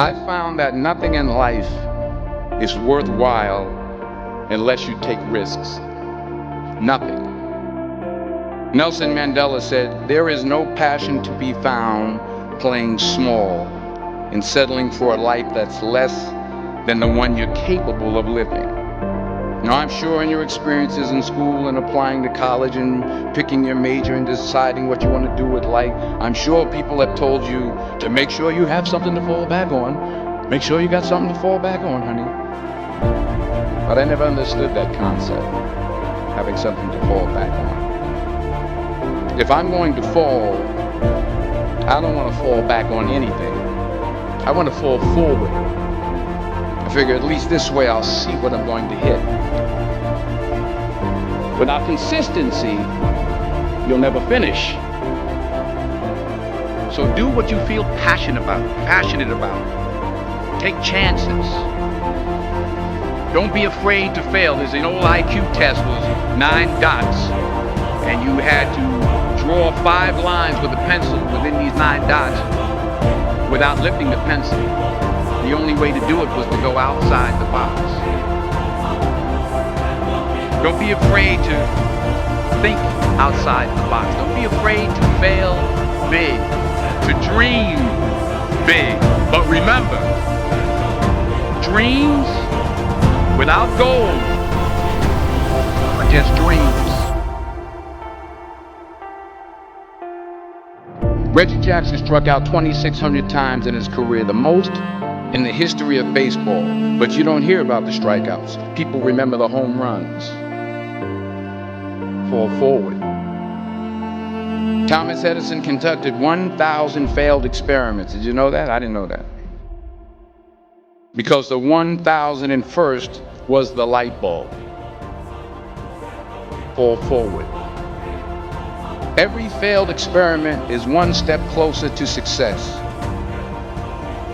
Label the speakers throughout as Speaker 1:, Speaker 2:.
Speaker 1: I found that nothing in life is worthwhile unless you take risks. Nothing. Nelson Mandela said, "There is no passion to be found playing small and settling for a life that's less than the one you're capable of living." Now, I'm sure in your experiences in school and applying to college and picking your major and deciding what you want to do with life, I'm sure people have told you to make sure you have something to fall back on. Make sure you got something to fall back on, honey. But I never understood that concept, having something to fall back on. If I'm going to fall, I don't want to fall back on anything. I want to fall forward. I figure at least this way I'll see what I'm going to hit. Without consistency, you'll never finish. So do what you feel passionate about. Take chances. Don't be afraid to fail. There's an old IQ test, was 9 dots, and you had to draw 5 lines with a pencil within these 9 dots without lifting the pencil. The only way to do it was to go outside the box. Don't be afraid to think outside the box. Don't be afraid to fail big, to dream big. But remember, dreams without goals are just dreams. Reggie Jackson struck out 2,600 times in his career, the most in the history of baseball. But you don't hear about the strikeouts. People remember the home runs. Fall forward. Thomas Edison conducted 1,000 failed experiments. Did you know that? I didn't know that. Because the 1,001st was the light bulb. Fall forward. Every failed experiment is one step closer to success.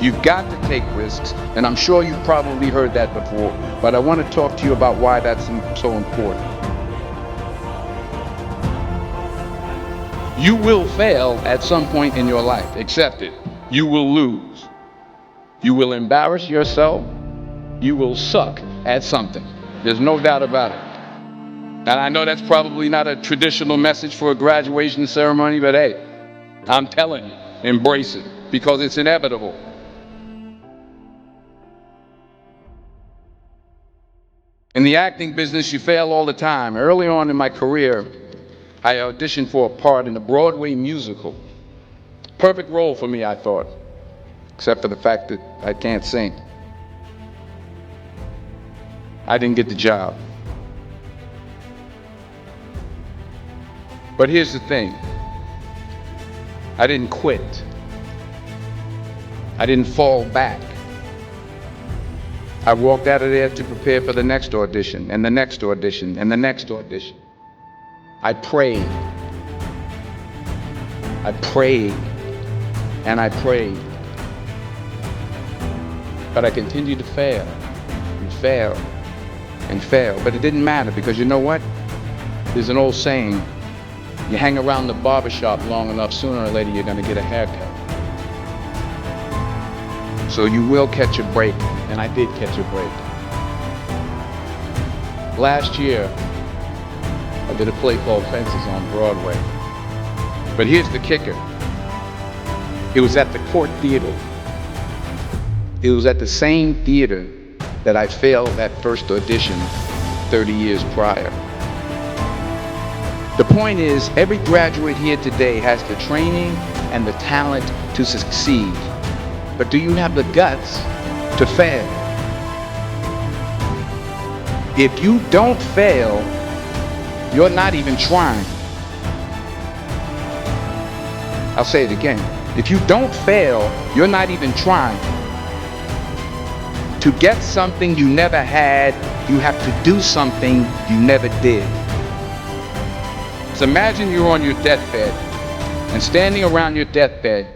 Speaker 1: You've got to take risks, and I'm sure you've probably heard that before, but I want to talk to you about why that's so important. You will fail at some point in your life. Accept it. You will lose. You will embarrass yourself. You will suck at something. There's no doubt about it. And I know that's probably not a traditional message for a graduation ceremony, but hey, I'm telling you, embrace it, because it's inevitable. In the acting business, you fail all the time. Early on in my career, I auditioned for a part in a Broadway musical. Perfect role for me, I thought, except for the fact that I can't sing. I didn't get the job. But here's the thing. I didn't quit. I didn't fall back. I walked out of there to prepare for the next audition, and the next audition, and the next audition. I prayed. I prayed, and I prayed. But I continued to fail, and fail, and fail. But it didn't matter, because you know what? There's an old saying, you hang around the barbershop long enough, sooner or later you're going to get a haircut. So you will catch a break, and I did catch a break. Last year, I did a play called Fences on Broadway. But here's the kicker. It was at the Court Theater. It was at the same theater that I failed that first audition 30 years prior. The point is, every graduate here today has the training and the talent to succeed. But do you have the guts to fail? If you don't fail, you're not even trying. I'll say it again. If you don't fail, you're not even trying. To get something you never had, you have to do something you never did. So imagine you're on your deathbed, and standing around your deathbed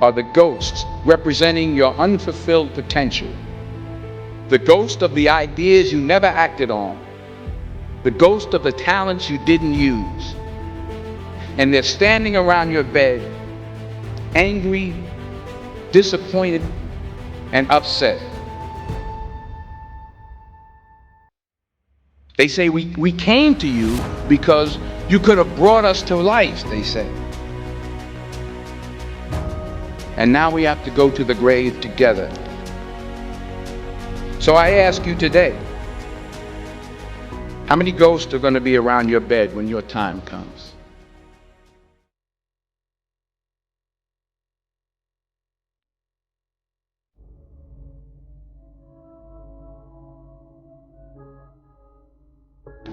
Speaker 1: are the ghosts representing your unfulfilled potential. The ghost of the ideas you never acted on. The ghost of the talents you didn't use. And they're standing around your bed, angry, disappointed, and upset. They say we came to you because you could have brought us to life, they say. And now we have to go to the grave together. So I ask you today, how many ghosts are going to be around your bed when your time comes?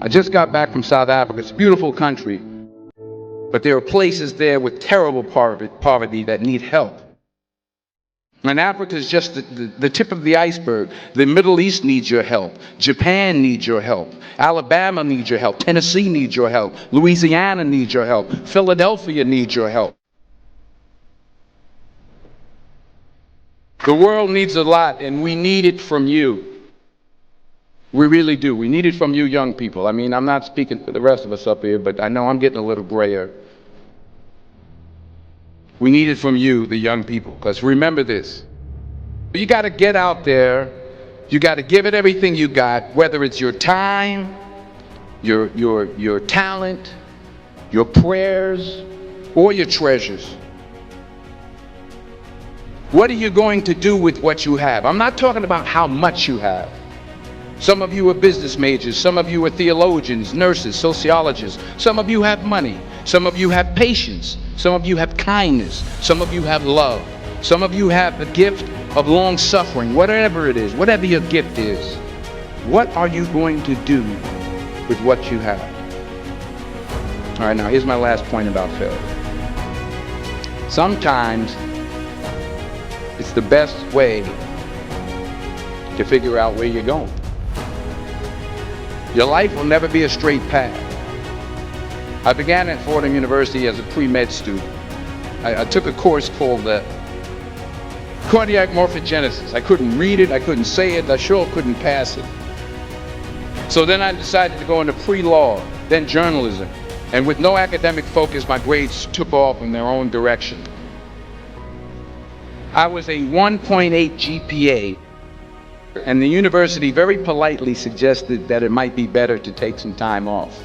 Speaker 1: I just got back from South Africa. It's a beautiful country, but there are places there with terrible poverty that need help. And Africa is just the tip of the iceberg. The Middle East needs your help. Japan needs your help. Alabama needs your help. Tennessee needs your help. Louisiana needs your help. Philadelphia needs your help. The world needs a lot, and we need it from you. We really do. We need it from you young people. I mean, I'm not speaking for the rest of us up here, but I know I'm getting a little grayer. We need it from you, the young people, because remember this. You got to get out there. You got to give it everything you got, whether it's your time, your talent, your prayers, or your treasures. What are you going to do with what you have? I'm not talking about how much you have. Some of you are business majors. Some of you are theologians, nurses, sociologists. Some of you have money. Some of you have patience. Some of you have kindness. Some of you have love. Some of you have the gift of long suffering. Whatever it is, whatever your gift is, what are you going to do with what you have? All right, now here's my last point about failure. Sometimes it's the best way to figure out where you're going. Your life will never be a straight path. I began at Fordham University as a pre-med student. I took a course called cardiac morphogenesis. I couldn't read it, I couldn't say it, I sure couldn't pass it. So then I decided to go into pre-law, then journalism. And with no academic focus, my grades took off in their own direction. I was a 1.8 GPA. And the university very politely suggested that it might be better to take some time off.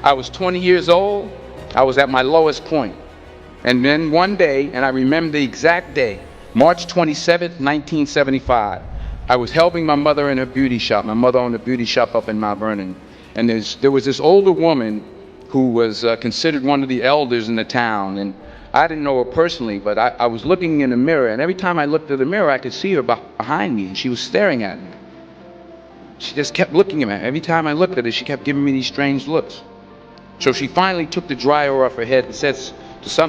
Speaker 1: I was 20 years old. I was at my lowest point. And then one day, and I remember the exact day, March 27th, 1975, I was helping my mother in her beauty shop. My mother owned a beauty shop up in Mount Vernon. And there was this older woman who was considered one of the elders in the town. And I didn't know her personally, but I was looking in the mirror, and every time I looked at the mirror, I could see her behind me, and she was staring at me. She just kept looking at me. Every time I looked at her, she kept giving me these strange looks. So she finally took the dryer off her head and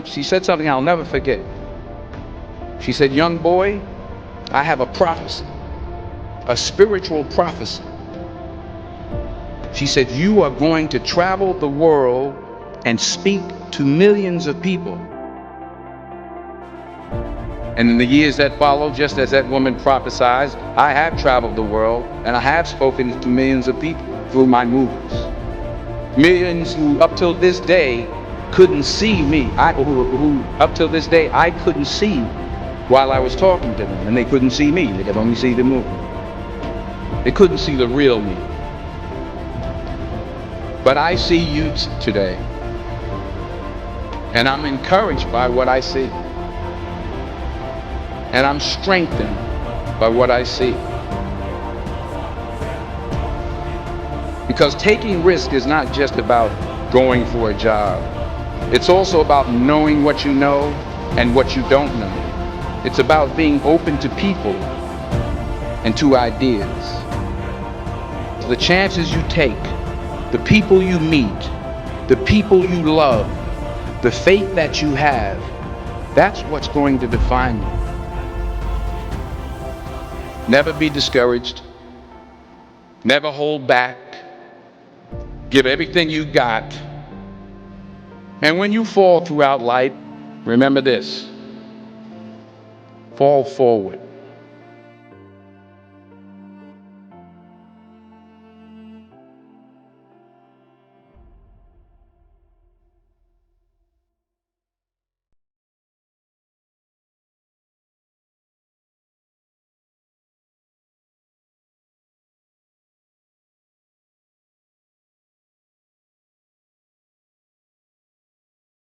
Speaker 1: she said something I'll never forget. She said, "Young boy, I have a prophecy, a spiritual prophecy." She said, "You are going to travel the world and speak to millions of people." And in the years that followed, just as that woman prophesied, I have traveled the world and I have spoken to millions of people through my movies. Millions who up till this day couldn't see me. Who up till this day I couldn't see while I was talking to them, and they couldn't see me. They could only see the movie. They couldn't see the real me. But I see you today, and I'm encouraged by what I see. And I'm strengthened by what I see. Because taking risk is not just about going for a job. It's also about knowing what you know and what you don't know. It's about being open to people and to ideas. The chances you take, the people you meet, the people you love, the faith that you have, that's what's going to define you. Never be discouraged. Never hold back. Give everything you got. And when you fall throughout life, remember this: fall forward.